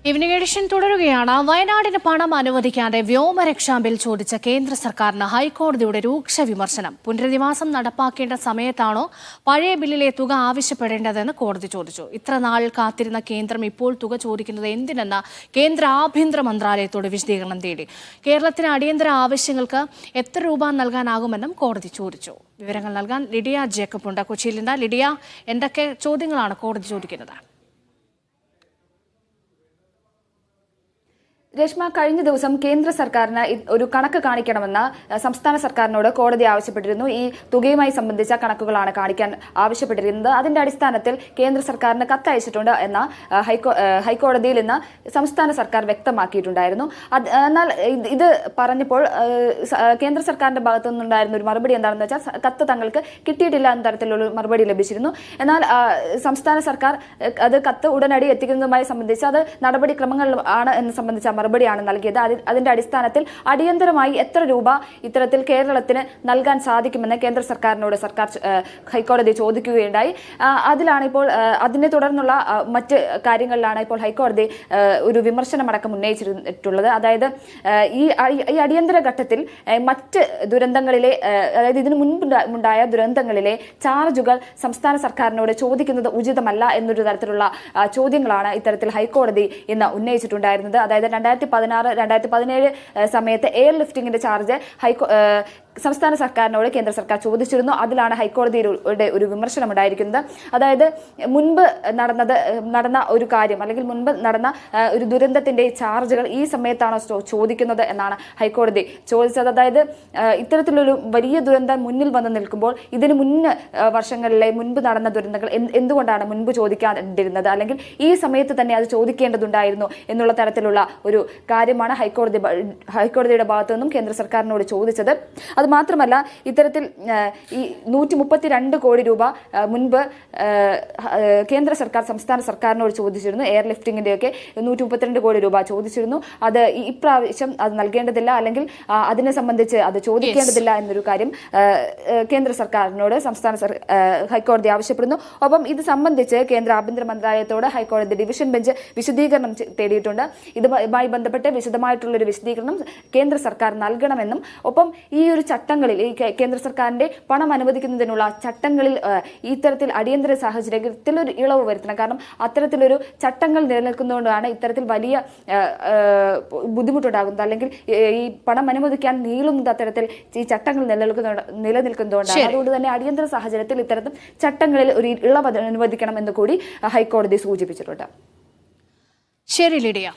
Evening edition തുടരുകയാണ്. വയനാടിന് പണം അനുവദിക്കാതെ വ്യോമരക്ഷാ ബിൽ ചോദിച്ച കേന്ദ്ര സർക്കാരിന് ഹൈക്കോടതിയുടെ രൂക്ഷ വിമർശനം. പുനരധിവാസം നടപ്പാക്കേണ്ട സമയത്താണോ പഴയ ബില്ലിലെ തുക ആവശ്യപ്പെടേണ്ടതെന്ന് കോടതി ചോദിച്ചു. ഇത്ര നാൾ കാത്തിരുന്ന കേന്ദ്രം ഇപ്പോൾ തുക ചോദിക്കുന്നത് എന്തിനെന്ന് കേന്ദ്ര ആഭ്യന്തര മന്ത്രാലയത്തോട് വിശദീകരണം തേടി. കേരളത്തിന് അടിയന്തര ആവശ്യങ്ങൾക്ക് എത്ര രൂപ നൽകാനാകുമെന്നും കോടതി ചോദിച്ചു. വിവരങ്ങൾ നൽകാൻ ലിഡിയ ജേക്കബ് ഉണ്ട് കൊച്ചിയിൽ നിന്ന്. ലിഡിയ, എന്തൊക്കെ ചോദ്യങ്ങളാണ് കോടതി ചോദിക്കുന്നത്? രേഷ്മ, കഴിഞ്ഞ ദിവസം കേന്ദ്ര സർക്കാരിന് ഒരു കണക്ക് കാണിക്കണമെന്ന് സംസ്ഥാന സർക്കാരിനോട് കോടതി ആവശ്യപ്പെട്ടിരുന്നു. ഈ തുകയുമായി സംബന്ധിച്ച കണക്കുകളാണ് കാണിക്കാൻ ആവശ്യപ്പെട്ടിരുന്നത്. അതിന്റെ അടിസ്ഥാനത്തിൽ കേന്ദ്ര സർക്കാരിന് കത്തയച്ചിട്ടുണ്ട് എന്ന ഹൈക്കോടതിയിൽ ഇന്ന് സംസ്ഥാന സർക്കാർ വ്യക്തമാക്കിയിട്ടുണ്ടായിരുന്നു. എന്നാൽ ഇത് പറഞ്ഞപ്പോൾ കേന്ദ്ര സർക്കാരിന്റെ ഭാഗത്തു നിന്നുണ്ടായിരുന്ന ഒരു മറുപടി എന്താണെന്ന് വെച്ചാൽ കത്ത് തങ്ങൾക്ക് കിട്ടിയിട്ടില്ല എന്ന തരത്തിലുള്ള മറുപടി ലഭിച്ചിരുന്നു. എന്നാൽ സംസ്ഥാന സർക്കാർ അത് കത്ത് ഉടനടി എത്തിക്കുന്നതുമായി സംബന്ധിച്ച് അത് നടപടിക്രമങ്ങൾ ആണ് എന്ന് സംബന്ധിച്ച മറുപടിയാണ് നൽകിയത്. അതിന്റെ അടിസ്ഥാനത്തിൽ അടിയന്തരമായി എത്ര രൂപ ഇത്തരത്തിൽ കേരളത്തിന് നൽകാൻ സാധിക്കുമെന്ന് കേന്ദ്ര സർക്കാരിനോട് ഹൈക്കോടതി ചോദിക്കുകയുണ്ടായി. അതിലാണ് ഇപ്പോൾ അതിനെ തുടർന്നുള്ള മറ്റ് കാര്യങ്ങളിലാണ് ഇപ്പോൾ ഹൈക്കോടതി ഒരു വിമർശനമടക്കം ഉന്നയിച്ചിട്ടുള്ളത്. അതായത് ഈ അടിയന്തര ഘട്ടത്തിൽ മറ്റ് ദുരന്തങ്ങളിലെ, അതായത് ഇതിനു മുൻപുണ്ടായ ദുരന്തങ്ങളിലെ ചാർജുകൾ സംസ്ഥാന സർക്കാരിനോട് ചോദിക്കുന്നത് ഉചിതമല്ല എന്നൊരു തരത്തിലുള്ള ചോദ്യങ്ങളാണ് ഇത്തരത്തിൽ ഹൈക്കോടതി ഇന്ന് ഉന്നയിച്ചിട്ടുണ്ടായിരുന്നത്. അതായത് 2016-2017 സമയത്ത് എയർ ലിഫ്റ്റിംഗിന്റെ ചാർജ് സംസ്ഥാന സർക്കാരിനോട് കേന്ദ്ര സർക്കാർ ചോദിച്ചിരുന്നു. അതിലാണ് ഹൈക്കോടതിയുടെ ഒരു വിമർശനം ഉണ്ടായിരിക്കുന്നത്. അതായത് മുൻപ് നടന്ന ഒരു കാര്യം, അല്ലെങ്കിൽ മുൻപ് നടന്ന ഒരു ദുരന്തത്തിന്റെ ചാർജുകൾ ഈ സമയത്താണോ ചോദിക്കുന്നത് എന്നാണ് ഹൈക്കോടതി ചോദിച്ചത്. അതായത് ഇത്തരത്തിലൊരു വലിയ ദുരന്തം മുന്നിൽ വന്ന് നിൽക്കുമ്പോൾ ഇതിന് വർഷങ്ങളിലെ മുൻപ് നടന്ന ദുരന്തങ്ങൾ എന്തുകൊണ്ടാണ് മുൻപ് ചോദിക്കാതിരുന്നത്, അല്ലെങ്കിൽ ഈ സമയത്ത് തന്നെ അത് ചോദിക്കേണ്ടതുണ്ടായിരുന്നു എന്നുള്ള തരത്തിലുള്ള ഒരു കാര്യമാണ് ഹൈക്കോടതിയുടെ ഭാഗത്തു നിന്നും കേന്ദ്ര സർക്കാരിനോട് ചോദിച്ചത്. അത് മാത്രമല്ല, ഇത്തരത്തിൽ ഈ 132 കോടി രൂപ മുൻപ് കേന്ദ്ര സർക്കാർ സംസ്ഥാന സർക്കാരിനോട് ചോദിച്ചിരുന്നു. എയർ ലിഫ്റ്റിംഗിന്റെയൊക്കെ 132 കോടി രൂപ ചോദിച്ചിരുന്നു. അത് ഇപ്രാവശ്യം അത് നൽകേണ്ടതില്ല, അല്ലെങ്കിൽ അതിനെ സംബന്ധിച്ച് അത് ചോദിക്കേണ്ടതില്ല എന്നൊരു കാര്യം കേന്ദ്ര സർക്കാരിനോട് ഹൈക്കോടതി ആവശ്യപ്പെടുന്നു. ഒപ്പം ഇത് സംബന്ധിച്ച് കേന്ദ്ര ആഭ്യന്തര മന്ത്രാലയത്തോട് ഹൈക്കോടതി ഡിവിഷൻ ബെഞ്ച് വിശദീകരണം തേടിയിട്ടുണ്ട്. ഇതുമായി ബന്ധപ്പെട്ട് വിശദമായിട്ടുള്ളൊരു വിശദീകരണം കേന്ദ്ര സർക്കാർ നൽകണമെന്നും, ഒപ്പം ഈ ഒരു ചട്ടങ്ങളിൽ, ഈ കേന്ദ്ര സർക്കാരിന്റെ പണം അനുവദിക്കുന്നതിനുള്ള ചട്ടങ്ങളിൽ ഇത്തരത്തിൽ അടിയന്തര സാഹചര്യത്തിൽ ഒരു ഇളവ് വരുത്തണം. കാരണം അത്തരത്തിലൊരു ചട്ടങ്ങൾ നിലനിൽക്കുന്നതുകൊണ്ടാണ് ഇത്തരത്തിൽ വലിയ ബുദ്ധിമുട്ടുണ്ടാകുന്നത്, അല്ലെങ്കിൽ ഈ പണം അനുവദിക്കാൻ നീളുന്നത് അത്തരത്തിൽ ഈ ചട്ടങ്ങൾ നിലനിൽക്കുന്നതുകൊണ്ടാണ്. അതുകൊണ്ട് തന്നെ അടിയന്തര സാഹചര്യത്തിൽ ഇത്തരത്തിൽ ചട്ടങ്ങളിൽ ഒരു ഇളവ് അനുവദിക്കണം എന്ന് കൂടി ഹൈക്കോടതി സൂചിപ്പിച്ചിട്ടുണ്ട്. ശരി ലിഡിയ.